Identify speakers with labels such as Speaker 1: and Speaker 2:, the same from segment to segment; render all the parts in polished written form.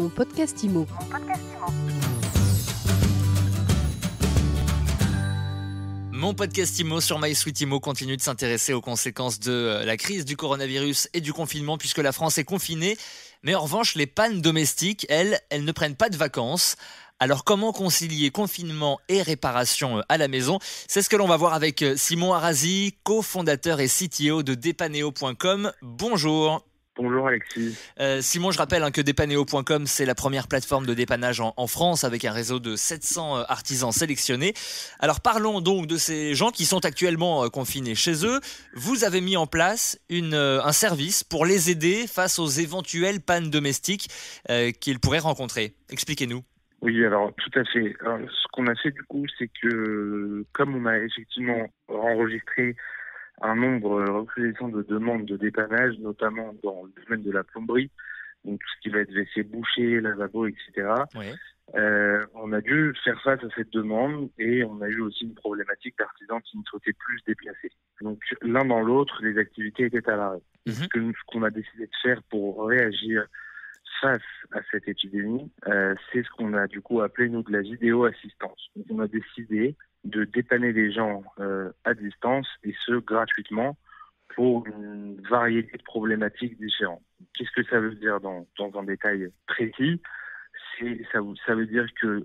Speaker 1: Mon podcast IMO.
Speaker 2: Mon podcast IMO sur MySuite IMO continue de s'intéresser aux conséquences de la crise du coronavirus et du confinement puisque la France est confinée. Mais en revanche, les pannes domestiques, elles ne prennent pas de vacances. Alors comment concilier confinement et réparation à la maison ? C'est ce que l'on va voir avec Simon Arazi, cofondateur et CTO de Depaneo.com. Bonjour.
Speaker 3: Bonjour Alexis.
Speaker 2: Simon, je rappelle que Depaneo.com, c'est la première plateforme de dépannage en France avec un réseau de 700 artisans sélectionnés. Alors parlons donc de ces gens qui sont actuellement confinés chez eux. Vous avez mis en place un service pour les aider face aux éventuelles pannes domestiques qu'ils pourraient rencontrer. Expliquez-nous.
Speaker 3: Oui, alors tout à fait. Alors, ce qu'on a fait du coup, c'est que comme on a effectivement enregistré un nombre recrudescent de demandes de dépannage, notamment dans le domaine de la plomberie, donc tout ce qui va être WC bouché, lavabo, etc.
Speaker 2: Oui.
Speaker 3: On a dû faire face à cette demande et on a eu aussi une problématique d'artisans qui ne souhaitaient plus se déplacer. Donc l'un dans l'autre, les activités étaient à l'arrêt. Ce qu'on a décidé de faire pour réagir face à cette épidémie, c'est ce qu'on a du coup appelé nous de la vidéo assistance. Donc on a décidé de dépanner les gens à distance et ce gratuitement pour une variété de problématiques différentes. Qu'est-ce que ça veut dire dans un détail précis ? Ça veut dire que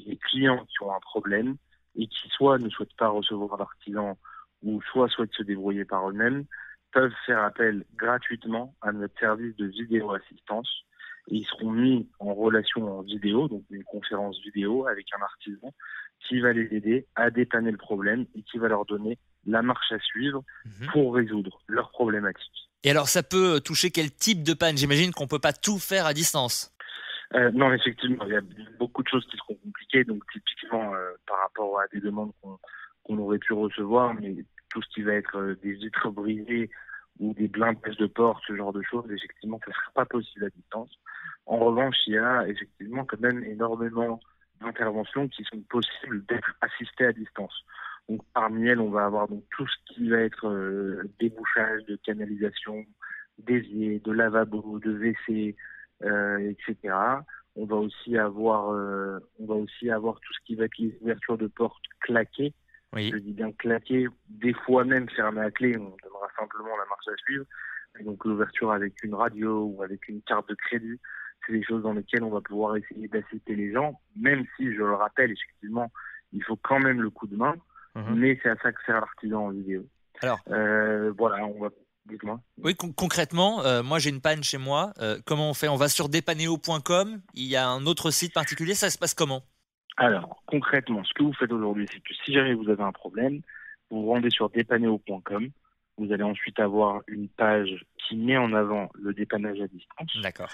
Speaker 3: les clients qui ont un problème et qui soit ne souhaitent pas recevoir d'artisans ou soit souhaitent se débrouiller par eux-mêmes peuvent faire appel gratuitement à notre service de vidéo assistance. Et ils seront mis en relation en vidéo, donc une conférence vidéo avec un artisan qui va les aider à dépanner le problème et qui va leur donner la marche à suivre pour résoudre leurs problématiques.
Speaker 2: Et alors ça peut toucher quel type de panne ? J'imagine qu'on ne peut pas tout faire à distance.
Speaker 3: Non, effectivement, il y a beaucoup de choses qui seront compliquées, donc typiquement par rapport à des demandes qu'on aurait pu recevoir, mais tout ce qui va être des vitres brisées ou des blindages de portes, ce genre de choses, effectivement, ça ne sera pas possible à distance. En revanche, il y a effectivement quand même énormément d'interventions qui sont possibles d'être assistées à distance. Donc parmi elles, on va avoir donc tout ce qui va être débouchage de canalisation, d'évier, de lavabo, de WC, etc. On va aussi avoir tout ce qui va être les ouvertures de portes claquées.
Speaker 2: Oui.
Speaker 3: Je dis bien claquées, des fois même fermées à clé, on donnera simplement la marche à suivre. Et donc l'ouverture avec une radio ou avec une carte de crédit, c'est des choses dans lesquelles on va pouvoir essayer d'assister les gens, même si, je le rappelle, effectivement, il faut quand même le coup de main, mais c'est à ça que sert l'artisan en vidéo.
Speaker 2: Alors,
Speaker 3: voilà, dites-moi.
Speaker 2: Oui, concrètement, moi j'ai une panne chez moi. Comment on fait ? On va sur Depaneo.com. Il y a un autre site particulier. Ça se passe comment ?
Speaker 3: Alors, concrètement, ce que vous faites aujourd'hui, c'est que si jamais vous avez un problème, vous vous rendez sur Depaneo.com. Vous allez ensuite avoir une page qui met en avant le dépannage à distance.
Speaker 2: D'accord.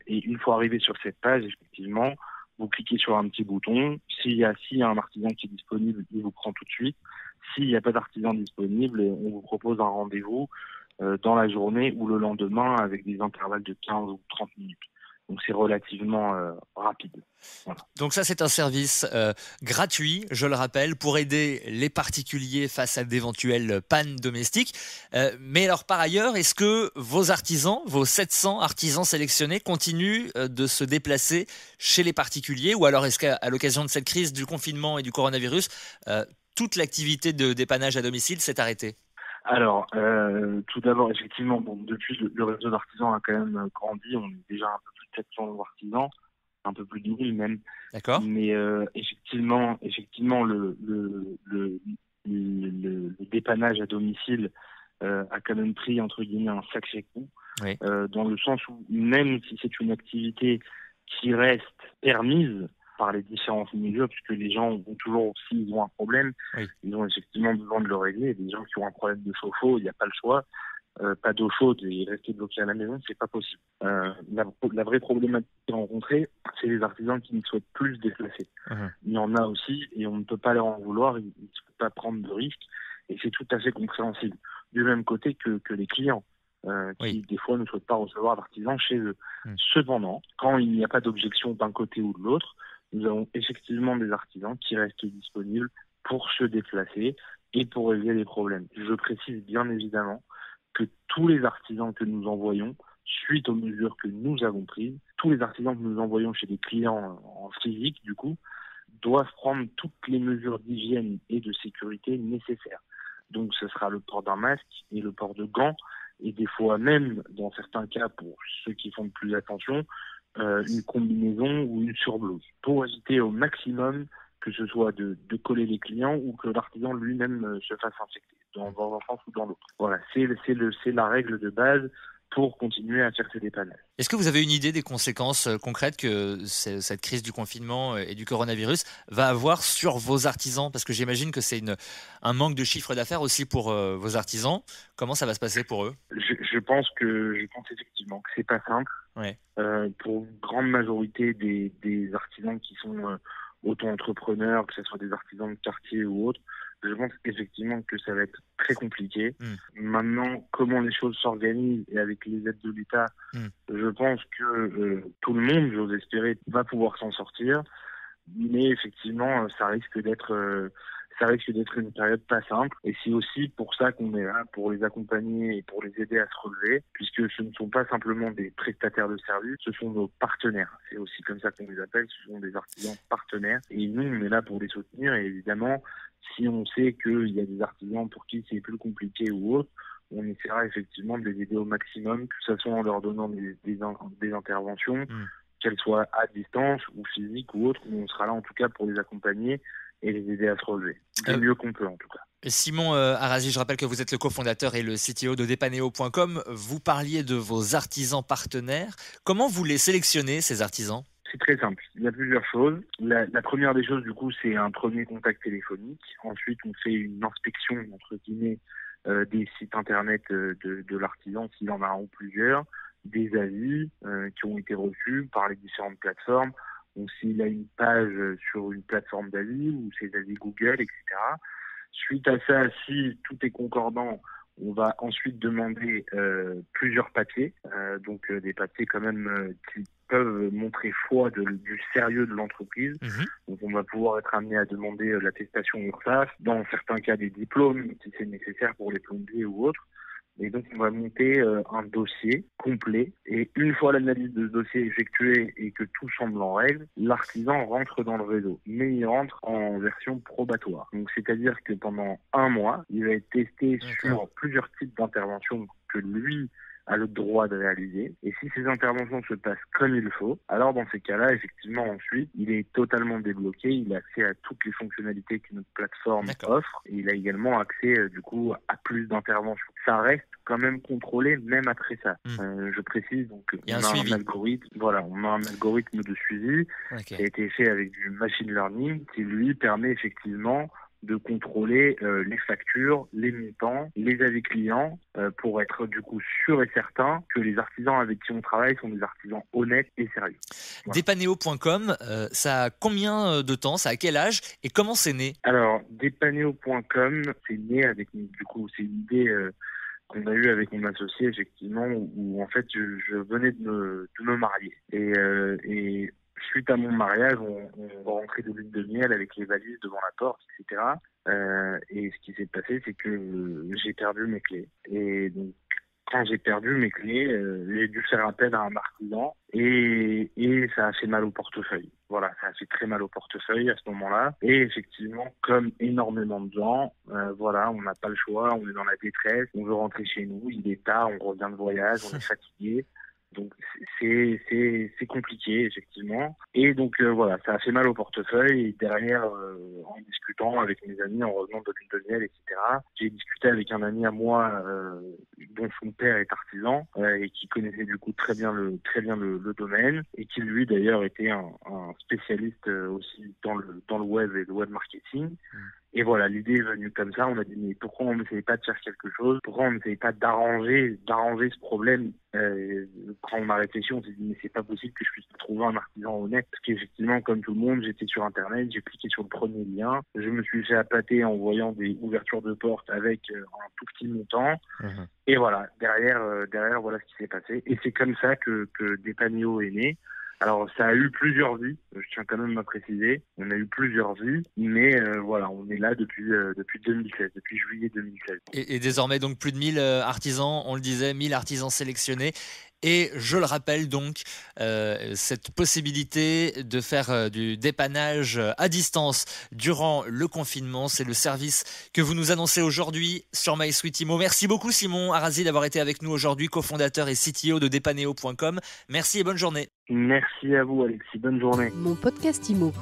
Speaker 3: Et une fois arrivé sur cette page, effectivement, vous cliquez sur un petit bouton. S'il y a un artisan qui est disponible, il vous prend tout de suite. S'il n'y a pas d'artisan disponible, on vous propose un rendez-vous dans la journée ou le lendemain avec des intervalles de 15 ou 30 minutes. Donc c'est relativement rapide. Voilà.
Speaker 2: Donc ça, c'est un service gratuit, je le rappelle, pour aider les particuliers face à d'éventuelles pannes domestiques. Mais alors par ailleurs, est-ce que vos artisans, vos 700 artisans sélectionnés continuent de se déplacer chez les particuliers ? Ou alors est-ce qu'à l'occasion de cette crise du confinement et du coronavirus, toute l'activité de dépannage à domicile s'est arrêtée ?
Speaker 3: Alors, tout d'abord, effectivement, depuis le réseau d'artisans a quand même grandi. On est déjà un peu plus de 700 artisans, un peu plus de 1000 même.
Speaker 2: D'accord.
Speaker 3: Mais effectivement, le dépannage à domicile a quand même pris, entre guillemets, un sacré coup.
Speaker 2: Oui.
Speaker 3: Dans le sens où, même si c'est une activité qui reste permise par les différentes mesures, puisque les gens ont toujours, s'ils ont un problème, ils ont effectivement besoin de le régler. Et des gens qui ont un problème de chauffe-eau, il n'y a pas le choix. Pas d'eau chaude et rester bloqué à la maison, c'est pas possible. La vraie problématique rencontrée, c'est les artisans qui ne souhaitent plus se déplacer. Il y en a aussi et on ne peut pas leur en vouloir, ils ne souhaitent pas prendre de risques et c'est tout à fait compréhensible. Du même côté que les clients qui des fois ne souhaitent pas recevoir d'artisans chez eux. Cependant, quand il n'y a pas d'objection d'un côté ou de l'autre, nous avons effectivement des artisans qui restent disponibles pour se déplacer et pour régler les problèmes. Je précise bien évidemment que tous les artisans que nous envoyons suite aux mesures que nous avons prises. Tous les artisans que nous envoyons chez des clients en physique, du coup, doivent prendre toutes les mesures d'hygiène et de sécurité nécessaires. Donc ce sera le port d'un masque et le port de gants, et des fois même, dans certains cas, pour ceux qui font plus attention, une combinaison ou une surblouse, pour éviter au maximum que ce soit de coller les clients ou que l'artisan lui-même se fasse infecter, dans un sens ou dans l'autre. Voilà, c'est la règle de base pour continuer à faire ces dépannages.
Speaker 2: Est-ce que vous avez une idée des conséquences concrètes que cette crise du confinement et du coronavirus va avoir sur vos artisans? Parce que j'imagine que c'est un manque de chiffre d'affaires aussi pour vos artisans. Comment ça va se passer pour eux?
Speaker 3: Je pense effectivement que c'est pas simple.
Speaker 2: Ouais.
Speaker 3: Pour une grande majorité des artisans qui sont auto-entrepreneurs, que ce soit des artisans de quartier ou autres, je pense effectivement que ça va être très compliqué. Maintenant, comment les choses s'organisent et avec les aides de l'État, je pense que tout le monde, j'ose espérer, va pouvoir s'en sortir. Mais effectivement, ça risque d'être une période pas simple. Et c'est aussi pour ça qu'on est là, pour les accompagner et pour les aider à se relever, puisque ce ne sont pas simplement des prestataires de services, ce sont nos partenaires. C'est aussi comme ça qu'on les appelle, ce sont des artisans partenaires. Et nous, on est là pour les soutenir. Et évidemment, si on sait qu'il y a des artisans pour qui c'est plus compliqué ou autre, on essaiera effectivement de les aider au maximum, que ce soit en leur donnant des interventions, qu'elles soient à distance ou physiques ou autres, on sera là en tout cas pour les accompagner et les aider à se relever, du mieux qu'on peut en tout cas.
Speaker 2: Simon Arazi, je rappelle que vous êtes le cofondateur et le CTO de Depaneo.com. Vous parliez de vos artisans partenaires. Comment vous les sélectionnez, ces artisans?
Speaker 3: C'est très simple. Il y a plusieurs choses. La première des choses, du coup, c'est un premier contact téléphonique. Ensuite, on fait une inspection, entre guillemets, des sites internet de l'artisan, s'il en a un ou plusieurs, des avis qui ont été reçus par les différentes plateformes. Donc, s'il a une page sur une plateforme d'avis ou ses avis Google, etc. Suite à ça, si tout est concordant, on va ensuite demander plusieurs papiers, donc des papiers quand même qui peuvent montrer foi du sérieux de l'entreprise. Donc on va pouvoir être amené à demander l'attestation URSSAF, dans certains cas des diplômes si c'est nécessaire pour les plombiers ou autres. Et donc, on va monter un dossier complet. Et une fois l'analyse de ce dossier effectuée et que tout semble en règle, l'artisan rentre dans le réseau. Mais il rentre en version probatoire. Donc, c'est-à-dire que pendant 1 mois, il va être testé sur plusieurs types d'interventions que lui a le droit de réaliser. Et si ces interventions se passent comme il faut, alors dans ces cas-là, effectivement, ensuite, il est totalement débloqué. Il a accès à toutes les fonctionnalités que notre plateforme offre. Et il a également accès, du coup, à plus d'interventions. Ça reste quand même contrôlé, même après ça. Je précise, donc, on a un algorithme. Voilà, on a un algorithme de suivi qui a été fait avec du machine learning qui, lui, permet effectivement de contrôler les factures, les montants, les avis clients, pour être du coup sûr et certain que les artisans avec qui on travaille sont des artisans honnêtes et sérieux.
Speaker 2: Voilà. Depaneo.com, ça a combien de temps, ça a quel âge et comment c'est né?
Speaker 3: Alors, Depaneo.com, c'est né avec, du coup, c'est une idée qu'on a eue avec mon associé, effectivement, où en fait, je venais de me marier. Et suite à mon mariage, on rentrait de lune de miel avec les valises devant la porte, etc. Et ce qui s'est passé, c'est que j'ai perdu mes clés. Et donc, quand j'ai perdu mes clés, j'ai dû faire appel à un artisan et ça a fait mal au portefeuille. Voilà, ça a fait très mal au portefeuille à ce moment-là. Et effectivement, comme énormément de gens, voilà, on n'a pas le choix, on est dans la détresse, on veut rentrer chez nous, il est tard, on revient de voyage, on est fatigué. Donc c'est compliqué effectivement, et donc voilà, ça a fait mal au portefeuille. Et derrière, en discutant avec mes amis, en revenant de lune de miel, etc., j'ai discuté avec un ami à moi dont son père est artisan et qui connaissait du coup très bien le domaine, et qui lui d'ailleurs était un spécialiste aussi dans le web et le web marketing. Et voilà, l'idée est venue comme ça. On a dit, mais pourquoi on n'essaye pas de faire quelque chose? Pourquoi on n'essaye pas d'arranger ce problème? Quand on a réfléchi, on s'est dit, mais c'est pas possible que je puisse trouver un artisan honnête. Parce qu'effectivement, comme tout le monde, j'étais sur Internet, j'ai cliqué sur le premier lien. Je me suis fait appâter en voyant des ouvertures de portes avec un tout petit montant. Et voilà, derrière, voilà ce qui s'est passé. Et c'est comme ça que Depaneo est né. Alors, ça a eu plusieurs vies, je tiens quand même à préciser. On a eu plusieurs vies, mais voilà, on est là depuis 2016, depuis juillet 2016.
Speaker 2: Et désormais, donc, plus de 1000 artisans, on le disait, 1000 artisans sélectionnés. Et je le rappelle donc, cette possibilité de faire du dépannage à distance durant le confinement, c'est le service que vous nous annoncez aujourd'hui sur MySweetImo. Merci beaucoup Simon Arazi d'avoir été avec nous aujourd'hui, cofondateur et CTO de Depaneo.com. Merci et bonne journée.
Speaker 3: Merci à vous Alexis, bonne journée.
Speaker 1: Mon podcast Imo.